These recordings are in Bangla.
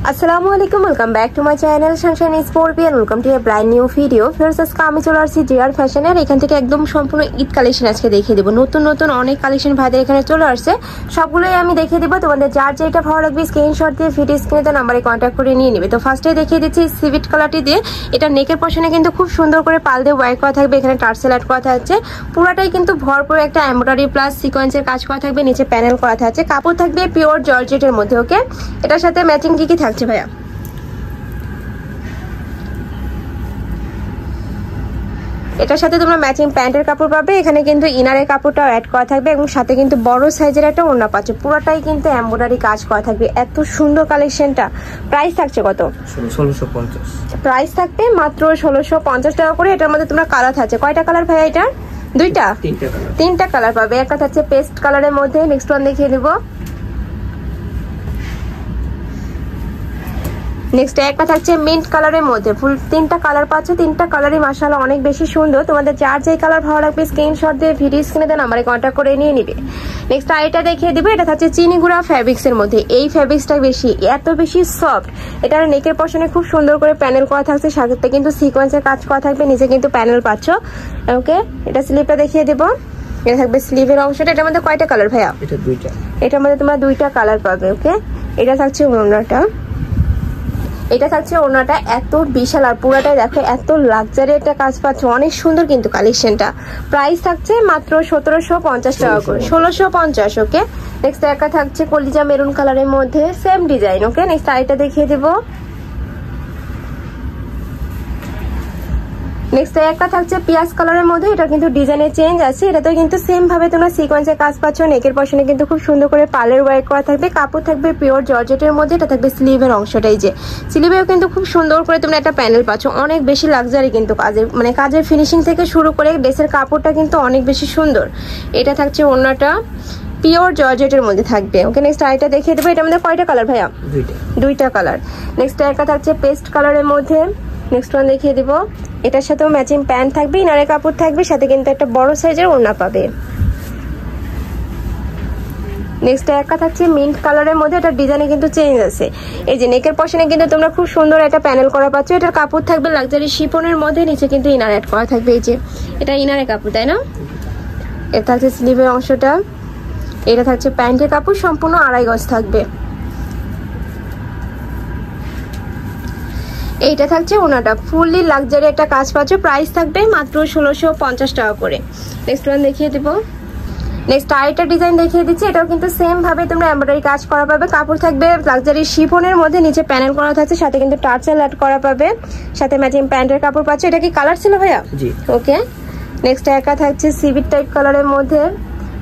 আসসালামু আলাইকুম, welcome back to my channel sunshine scorpion. Welcome to a brand new video. ফিরস আজকে আমি চলে আসছি জিআর ফ্যাশনের। এখান থেকে একদম সম্পূর্ণ ঈদ কালেকশন আজকে দেখিয়ে দেবো। নতুন নতুন অনেক কালেকশন ভাইদের এখানে চলে আসছে, সবগুলোই আমি দেখিয়ে দেবো। তোমাদের যার যেটা ভালো লাগবে স্ক্রিনশট দিয়ে ভিডিও স্ক্রিনে নাম্বারে কন্ট্যাক্ট করে নিয়ে নেবে। তো ফার্স্টে দেখিয়ে দিচ্ছি সিভিট কালারটি দিয়ে। এটা নেকের পশনে কিন্তু খুব সুন্দর করে পাল দিয়ে ওয়ার্ক করা থাকবে। এখানে টার্সেল অ্যাড করা থাকছে, পুরাটাই কিন্তু ভরপুর একটা এমব্রয়ডারি প্লাস সিকোয়েন্সের কাজ করা থাকবে। নিচে প্যানেল করা থাকছে, কাপড় থাকবে পিওর জর্জেটের মধ্যে। ওকে, এটার সাথে ম্যাচিং কি থাকছে ভাইয়া? এটার সাথে তোমরা ম্যাচিং প্যান্টের কাপড় পাবে। এখানে কিন্তু ইনারের কাপড়টাও অ্যাড করা থাকবে এবং সাথে কিন্তু বড় সাইজের একটা ওড়না পাচ্ছ। পুরোটাই কিন্তু এমব্রয়ডারি কাজ করা থাকবে। এত সুন্দর কালেকশনটা। প্রাইস থাকছে কত? 1650। প্রাইস থাকবে মাত্র 1650 টাকা করে। এটার মধ্যে তোমরা কালার থাকছে, কয়টা কালার ভাইয়া? এটা তিনটা কালার পাবে। একটা থাকছে পেস্ট কালারের মধ্যে, নেক্সট ওয়ান দেখিয়ে দেবো। নেক্সট একটা থাকছে মিন্ট কালারের মধ্যে। ফুল তিনটা কালার পাচ্ছে, তিনটা কালারই মাশাআল্লাহ অনেক বেশি সুন্দর। তোমাদের যার যে কালার ভালো লাগবে স্ক্রিনশট দিয়ে ভিডিও স্ক্রিনে দেন আমারে কন্ট্যাক্ট করে নিয়ে নিবে। নেক্সট আইটা দেখিয়ে দিব। এটা থাকছে চিনি গুঁড়া ফ্যাব্রিক্স এর মধ্যে। এই ফ্যাব্রিক্সটা বেশি এত বেশি সফট। এটার নেকের পশনে খুব সুন্দর করে প্যানেল করা থাকছে, সাথে কিন্তু সিকোয়েন্সের কাজ করা থাকবে। নিচে কিন্তু প্যানেল পাচ্ছ। ওকে, এটা স্লিপটা দেখিয়ে দেবো। এটা থাকবে স্লিভের অংশটা। এটার মধ্যে কয়টা কালার ভাইয়া? এটা দুইটা। এটার মধ্যে তোমরা দুইটা কালার পাবে। ওকে, এটা থাকছে ওড়নাটা। এটা থাকছে ওড়নাটা এত বিশাল আর পুরাটাই দেখো এত লাক্সারি একটা কাজ পাচ্ছ, অনেক সুন্দর কিন্তু কালেকশনটা। প্রাইস থাকছে মাত্র 1750 টাকা করে, 1650। ওকে, নেক্সট একটা থাকছে কলিজা মেরুন কালারের মধ্যে, সেম ডিজাইন। ওকে, নেক্সট আইটা দেখিয়ে দেবো। নেক্সট একটা থাকছে পিয়াজ কালারের মধ্যে। এটা কিন্তু ডিজাইনের চেঞ্জ আছে। এটাতেও কিন্তু সেম ভাবে তোমরা সিকোয়েন্সের কাজ পাচ্ছ। নেকের পশনে কিন্তু খুব সুন্দর করে পালের ওয়ার্ক করা থাকবে। কাপড় থাকবে পিওর জর্জেটের মধ্যে। এটা থাকবে স্লিভের অংশটাই, যে স্লিভেও কিন্তু খুব সুন্দর করে তোমরা একটা প্যানেল পাচ্ছ। অনেক বেশি লাক্সারি কিন্তু কাজের, মানে কাজের ফিনিশিং থেকে শুরু করে ড্রেসের কাপড়টা কিন্তু অনেক বেশি সুন্দর। এটা থাকছে ওড়নাটা পিওর জর্জেটের মধ্যে থাকবে। ওকে, নেক্সট আইটা দেখিয়ে দেবো। এটার মধ্যে কয়টা কালার ভাইয়া? দুইটা কালার। নেক্সট একটা থাকছে পেস্ট কালারের মধ্যে। নেক্সট ওয়ান দেখিয়ে দিব। এটার সাথেও ম্যাচিং প্যান্ট থাকবে, ইনারের কাপড় থাকবে, সাথে কিন্তু একটা বড় সাইজের ওড়না পাবে। নেক্সট একটা থাকছে মিন্ট কালারের মধ্যে। এটার ডিজাইনে কিন্তু চেঞ্জ আছে। এই যে নেকের পশনে কিন্তু তোমরা খুব সুন্দর একটা প্যানেল করা পাচ্ছ। এটার কাপড় থাকবে লাক্সারি শিফনের মধ্যে। নিচে কিন্তু ইনার অ্যাড করা থাকবে। এই যে এটা ইনারের কাপড়, তাই না? এটা থাকছে স্লিভের অংশটা। এটা থাকছে প্যান্টের কাপড়, সম্পূর্ণ 2.5 গজ থাকবে। এইটা থাকছে ওনাটা ফুললি লাক্সারি একটা কাজ পাচ্ছ। প্রাইস থাকবে মাত্র 1650 টাকা করে। নেক্সট ওয়ান দেখিয়ে দেবো। নেক্সট আরেকটা ডিজাইন দেখিয়ে দিচ্ছি। এটাও কিন্তু সেম ভাবে তোমরা এমব্রয়ডারি কাজ করা পাবে। কাপড় থাকবে লাক্সারি শিফনের মধ্যে, নিচে প্যানেল করা থাকছে, সাথে কিন্তু টার্সেল অ্যাড করা পাবে, সাথে ম্যাচিং প্যান্টের কাপড় পাচ্ছ। এটা কি কালার ছিল ভাইয়া? জি। ওকে, নেক্সট একটা থাকছে সিভিট টাইপ কালারের মধ্যে।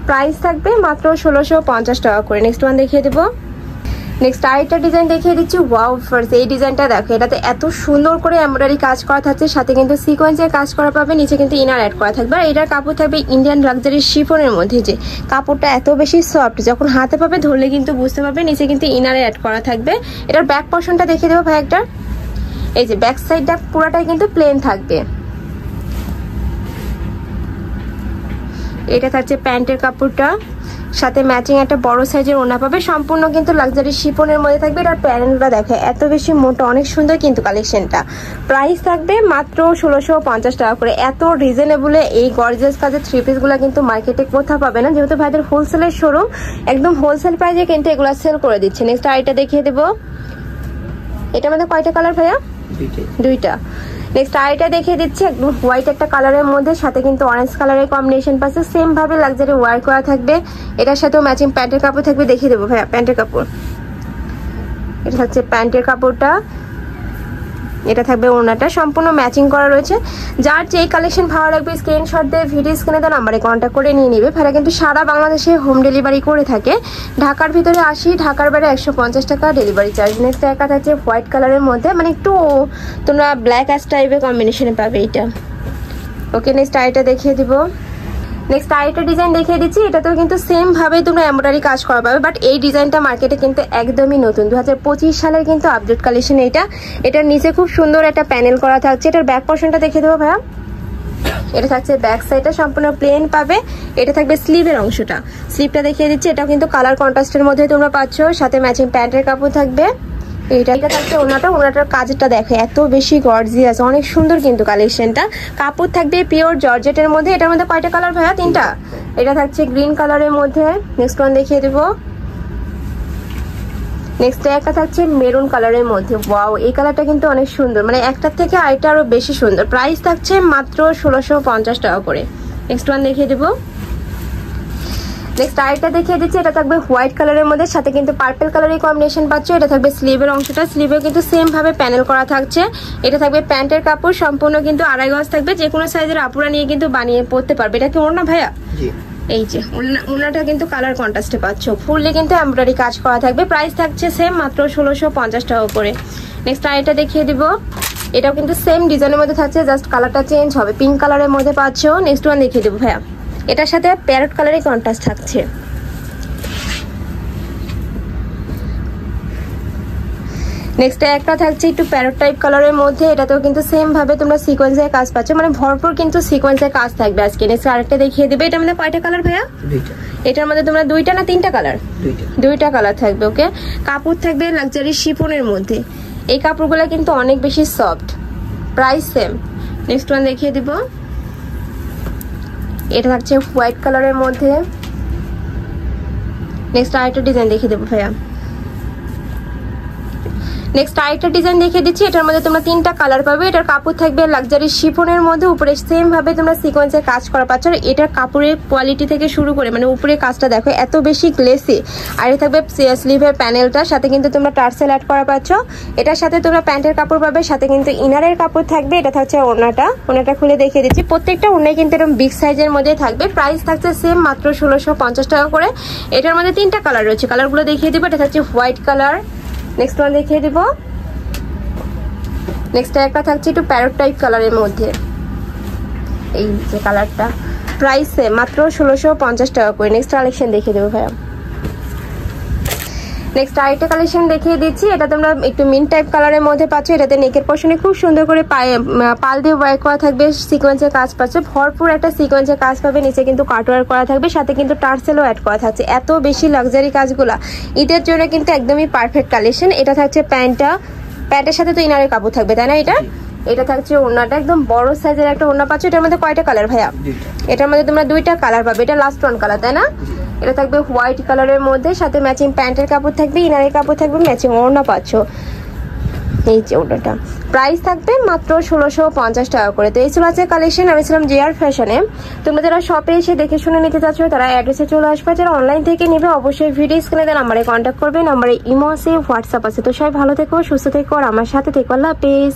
প্রাইস থাকবে মাত্র 1650 টাকা করে। নেক্সট ওয়ান দেখিয়ে দেবো। নেক্সট আরেকটা ডিজাইন দেখিয়ে দিচ্ছি। ওয়াও, ফার্স্ট এই ডিজাইনটা দেখো। এটাতে এত সুন্দর করে এমব্রয়ডারি কাজ করা থাকছে, সাথে কিন্তু সিকোয়েন্সের কাজ করা পাবে। নিচে কিন্তু ইনার অ্যাড করা থাকবে। আর এটার কাপড় থাকবে ইন্ডিয়ান লাক্সারি শিফনের মধ্যে। যে কাপড়টা এত বেশি সফট, যখন হাতে পাবে ধরলে কিন্তু বুঝতে পারবে। নিচে কিন্তু ইনারে অ্যাড করা থাকবে। এটার ব্যাক পোর্শনটা দেখিয়ে দেবো ভাই একটা। এই যে ব্যাক সাইডটা পুরাটাই কিন্তু প্লেন থাকবে। এটা থাকছে প্যান্টের কাপড়টা, সাথে ম্যাচিং একটা বড় সাইজের ওড়না পাবে। সম্পূর্ণ কিন্তু লাক্সারি শিফনের মধ্যে থাকবে। এটার প্যানেলটা দেখে এত বেশি মোটা, অনেক সুন্দর কিন্তু কালেকশনটা। প্রাইস থাকবে মাত্র 1650 টাকা করে। এত রিজনেবলে এই গর্জিয়াস কাজের থ্রি পিস গুলা কিন্তু মার্কেটে কোথাও পাবে না, যেহেতু ভাইদের হোলসেলের শোরুম। একদম হোলসেল প্রাইসে কিন্তু এগুলা সেল করে দিচ্ছে। নেক্সট আইটা দেখিয়ে দেবো। এটার মধ্যে কয়টা কালার ভাইয়া? দুইটা। নেক্সট আইটা দেখিয়ে দিচ্ছি। একদম হোয়াইট একটা কালারের মধ্যে, সাথে কিন্তু অরেঞ্জ কালারের কম্বিনেশন পাচ্ছে। সেম ভাবে লাক্সারি ওয়ার্ক করা থাকবে। এটার সাথেও ম্যাচিং প্যান্টের কাপড় থাকবে। দেখিয়ে দেবো ভাইয়া প্যান্টের কাপড়। এটা হচ্ছে প্যান্টের কাপড়টা। এটা থাকবে ওড়নাটা, সম্পূর্ণ ম্যাচিং করা রয়েছে। যার যেই কালেকশন ভালো লাগবে স্ক্রিনশট দিয়ে ভিডিও স্ক্রিনে দেন নাম্বারে কন্ট্যাক্ট করে নিয়ে নিবে। ভাইরা কিন্তু সারা বাংলাদেশে হোম ডেলিভারি করে থাকে। ঢাকার ভিতরে 80, ঢাকার বাইরে 150 টাকা ডেলিভারি চার্জ। নেক্সট একটা থাকছে হোয়াইট কালারের মধ্যে, মানে একটু তোমরা ব্ল্যাক অ্যাশ টাইপের কম্বিনেশনে পাবে এটা। ওকে, নেক্সট আইটা দেখিয়ে দিব। নেক্সট আরেকটা ডিজাইন দেখিয়ে দিচ্ছি। এটাতেও কিন্তু সেম ভাবে তোমরা এমব্রয়ডারি কাজ করা পাবে, বাট এই ডিজাইনটা মার্কেটে কিন্তু একদমই নতুন, 2025 সালের কিন্তু আপডেট কালেকশন এটা। এটার নিচে খুব সুন্দর একটা প্যানেল করা থাকছে। এটার ব্যাক পোর্শনটা দেখিয়ে দেবো ভাইয়া। এটা থাকছে ব্যাক সাইডটা, সম্পূর্ণ প্লেন পাবে। এটা থাকবে স্লিভের অংশটা। স্লিভটা দেখিয়ে দিচ্ছি। এটাও কিন্তু কালার কন্ট্রাস্টের মধ্যে তোমরা পাচ্ছ, সাথে ম্যাচিং প্যান্টের কাপড় থাকবে। এটা থাকছে ওনাটার কাজটা দেখো এত বেশি গর্জিয়াস, অনেক সুন্দর কিন্তু কালেকশনটা। কাপড় থাকবে পিওর জর্জেটের মধ্যে। এটার মধ্যে কয়টা কালার ভাইয়া? 3টা। এটা থাকছে গ্রিন কালারের মধ্যে। নেক্সট ওয়ান দেখিয়ে দেবো। নেক্সট একটা থাকছে মেরুন কালারের মধ্যে। ওয়াও, এই কালারটা কিন্তু অনেক সুন্দর, মানে একটার থেকে আরেকটা আরো বেশি সুন্দর। প্রাইস থাকছে মাত্র 1650 টাকা করে। নেক্সট ওয়ান দেখিয়ে দেবো। নেক্সট আরেকটা দেখিয়ে দিচ্ছি, এটা থাকবে হোয়াইট কালারের মধ্যে, সাথে কিন্তু পার্পল কালারের কম্বিনেশন পাচ্ছ। এটা থাকবে স্লিভের অংশটা, স্লিভেও কিন্তু সেম ভাবে প্যানেল করা থাকছে। এটা থাকবে প্যান্টের কাপড়, সম্পূর্ণ কিন্তু 2.5 গজ থাকবে। যে কোনো সাইজের আপুরা নিয়ে কিন্তু বানিয়ে পড়তে পারবে। এটা কি ওড়না ভাইয়া? এই যে ওড়নাটা কিন্তু কালার কন্ট্রাস্টে পাচ্ছ, ফুললি কিন্তু এমব্রয়ডারি কাজ করা থাকবে। প্রাইস থাকছে সেম মাত্র 1650 টাকা করে। নেক্সট আরেকটা দেখিয়ে দিব, এটাও কিন্তু সেম ডিজাইনের মধ্যে থাকছে, জাস্ট কালারটা চেঞ্জ হবে। পিঙ্ক কালারের মধ্যে পাচ্ছ। নেক্সট ওয়ান দেখিয়ে দেবো ভাইয়া, এটার সাথে প্যারট কালারের কন্ট্রাস্ট থাকছে। নেক্সট একটা থাকছে একটু প্যারট টাইপ কালারের মধ্যে, এটাতেও কিন্তু সেম ভাবে তোমরা সিকোয়েন্সের কাজ পাচ্ছ, মানে ভরপুর কিন্তু সিকোয়েন্সের কাজ থাকবে আজকে। নেক্সট আরেকটা দেখিয়ে দেবে, এটার মধ্যে কয়টা কালার ভাইয়া? 2টা। এটার মধ্যে তোমরা 2টা না 3টা কালার? 2টা কালার থাকবে। ওকে, কাপড় থাকবে লাক্সারি শিফনের মধ্যে। এই কাপড়গুলো কিন্তু অনেক বেশি soft, price same. Next one দেখিয়ে দিব, এটা থাকছে হোয়াইট কালারের মধ্যে। নেক্সট আরেকটা ডিজাইন দেখিয়ে দেবো ভাইয়া। নেক্সট আরেকটা ডিজাইন দেখিয়ে দিচ্ছি, এটার মধ্যে তোমরা 3টা কালার পাবে। এটার কাপড় থাকবে লাক্সারি শিফনের মধ্যে, উপরে সেম ভাবে তোমরা সিকোয়েন্সের কাজ করা পাচ্ছ। এটার কাপড়ের কোয়ালিটি থেকে শুরু করে মানে উপরে কাজটা দেখো এত বেশি গ্লেসি। আর এটা থাকবে স্লিভের প্যানেলটার সাথে কিন্তু তোমরা টার্সেল অ্যাড করা পাচ্ছ। এটার সাথে তোমরা প্যান্টের কাপড় পাবে, সাথে কিন্তু ইনারের কাপড় থাকবে। এটা থাকছে ওড়নাটা খুলে দেখিয়ে দিচ্ছি। প্রত্যেকটা ওড়নাই কিন্তু এরকম বিগ সাইজের মধ্যে থাকবে। প্রাইস থাকছে সেম মাত্র 1650 টাকা করে। এটার মধ্যে 3টা কালার রয়েছে, কালারগুলো দেখিয়ে দিব। এটা থাকছে হোয়াইট কালার। নেক্সট ওয়ান দেখিয়ে দিব। নেক্সট একটা থাকছে একটু প্যারট টাইপ কালারের মধ্যে, এই যে কালারটা। প্রাইস মাত্র 1650 টাকা করে। নেক্সট কালেকশন দেখিয়ে দেবো ভাইয়া। নেক্সট আরেকটা কালেকশন দেখিয়ে দিচ্ছি, এটা তোমরা একটু মিন্ট টাইপ কালারের মধ্যে পাচ্ছ। এটাতে নেকের পশনে খুব সুন্দর করে পাল দিয়ে ওয়ার্ক করা থাকবে, সিকোয়েন্সের কাজ পাচ্ছ। ভরপুর একটা সিকোয়েন্সের কাজ পাবে, নিচে কিন্তু কাটওয়ার্ক করা থাকবে, সাথে কিন্তু টার্সেলও অ্যাড করা থাকছে। এত বেশি লাক্সারি কাজগুলা ঈদের জন্য কিন্তু একদমই পারফেক্ট কালেকশন। এটা থাকছে প্যান্টের সাথে তো ইনারের কাপড় থাকবে, তাই না? এটা থাকছে ওড়নাটা, একদম বড় সাইজের একটা ওড়না পাচ্ছ। এটার মধ্যে কয়টা কালার ভাইয়া? এটার মধ্যে তোমরা 2টা কালার পাবে। এটা লাস্ট ওয়ান কালার, তাই না? এটা থাকবে হোয়াইট কালারের মধ্যে, সাথে ম্যাচিং প্যান্টের কাপড় থাকবে, ইনারের কাপড় থাকবে, ম্যাচিং ওড়না পাচ্ছ। এই যে ওড়নাটা, প্রাইস থাকবে মাত্র 1650 টাকা করে। তো এই ছিল আছে কালেকশন। আমি ছিলাম জিআর ফ্যাশনে। তোমরা যারা শপে এসে দেখে শুনে নিতে চাচ্ছ তারা অ্যাড্রেসে চলে আসবে। যারা অনলাইন থেকে নিবে অবশ্যই ভিডিও স্ক্রিনে দেওয়া নাম্বারে কন্ট্যাক্ট করবে। নাম্বারে ইমো আছে, হোয়াটসঅ্যাপ আছে। তো সবাই ভালো থেকো, সুস্থ থেকো, আর আমার সাথে থেকো। আল্লাহ হাফেজ।